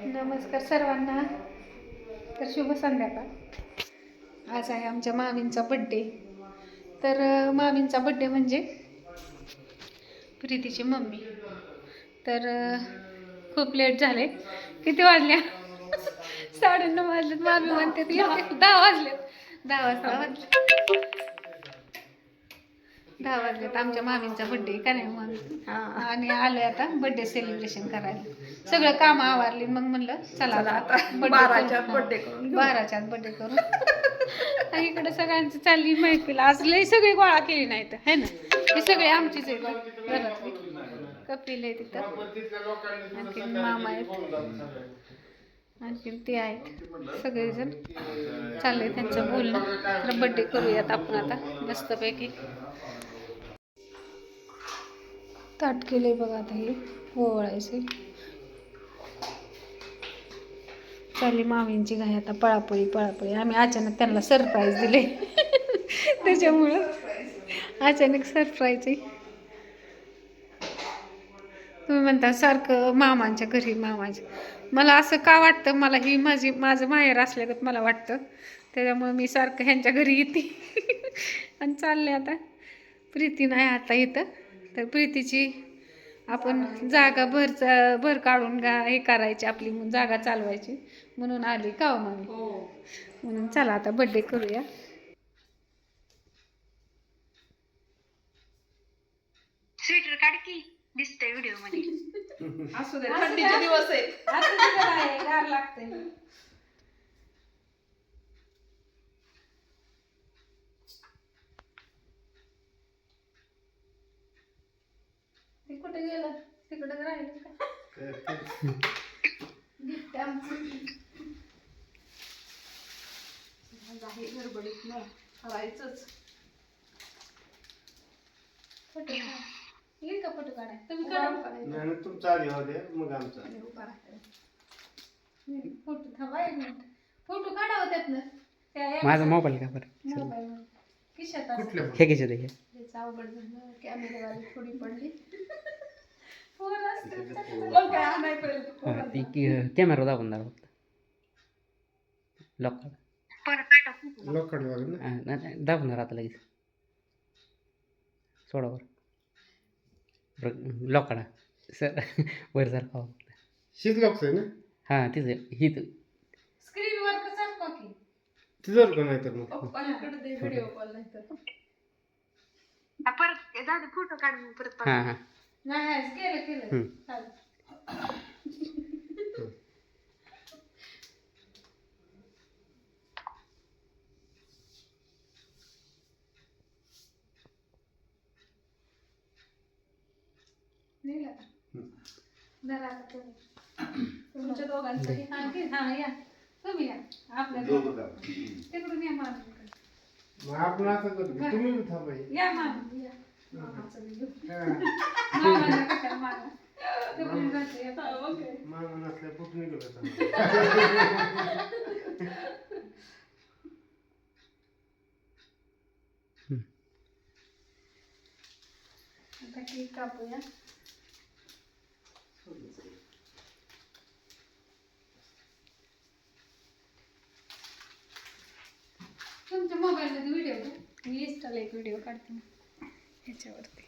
नमस्कार सर्वांना. तर शुभ संध्याकाळ. आज आहे आमच्या मामींचा बड्डे. तर मामींचा बड्डे म्हणजे प्रीतीची मम्मी. तर खूप लेट झाले. किती वाजल्या? 9:30 वाजलेत. मामी म्हणते 10 वाजलेत. 10 वाजता 10 वाजलेत. आमच्या मामींचा बड्डे का नाही मामी? आणि आलोय आता बड्डे सेलिब्रेशन करायला. सगळं काम आवरली. मग म्हणलं चला आता 12च्या बड्डे करून 12च्या बड्डे करू. आणि इकडे सगळ्यांची चालली महफिल. आज लई सगळी गोळा केली नाही तर है ना. हे सगळे आमचीच आहेत घरातली. कपिल आहे तिथं, आणखी मामा आहेत, आणखी ते आहेत. सगळेजण चाललंय त्यांचं बोलणं. तर बड्डे करूयात आपण आता मस्तपैकी. ताट केले बघा आता हे ओवाळायचे. चालली मामींची घाई आता. पळापळी. आम्ही अचानक त्यांना सरप्राईज दिले. त्याच्यामुळं अचानक सरप्राईज आहे. तुम्ही म्हणता सारखं मामांच्या घरी मला असं का वाटतं, मला ही माझं माहेर असल्यागत मला वाटतं. त्याच्यामुळे मी सारखं ह्यांच्या घरी येते. आणि चालले आता. प्रीती नाही आता इथं. तर प्रीतीची आपण जागा भर काढून हे करायची, आपली जागा चालवायची म्हणून आली का हो मामी? म्हणून चला आता बड्डे करूया. स्वेटर काढ की दिसतंय व्हिडिओ मध्ये. असू दे, थंडीचे दिवस आहेत. गार लागतंय. ते कुठे गेलं? तिकडे राहिलं का? गिफ्ट आमचं आहे गडबडीत ना करायचंच. फोटो येईल का? फोटो काढाय तुम्ही काढा. नाही तुमचा आधी होऊ दे मग आमचा. फोटो थांबा एक मिनिट. फोटो काढा होत्यात ना. माझा मोबाईल का बरं? मोबाईल खिशात कुठल्या हे खिशात आहे. त्याचं अवघड झालं. कॅमेरावाली थोडी पडली. मग काय आणाय पाहिजे. हा, ती कॅमेरा दाबून दाखव फक्त. लॉक करा. लोखंड लागेल ना. दाबणार आता लगेच. सोडावर लॉक करा सर. वर सारखा शीत लॉक्स आहे ना. हां तिचं ही स्क्रीनवर कसं की तिथं का नाही तर मग पप्पांकडे दे व्हिडिओ कॉल नाही तर. परत दादा फोटो काढ मग परत हां हां नाही केलं चालेल. जरा आता तुमच्या दोघांसाठी हा या तुम्ही या आपल्या तिकडून या मामी. मग आपण असं करतो तुम्ही बी थांबाय. या मामी या. मामाला कशाला मागा. तिकडून जाते या. मामा नसल्या कुठं निघत. आता केक कापूया. तुमच्या मोबाईलमध्ये व्हिडिओ का? मी इंस्टाला एक व्हिडिओ काढते ह्याच्यावरती.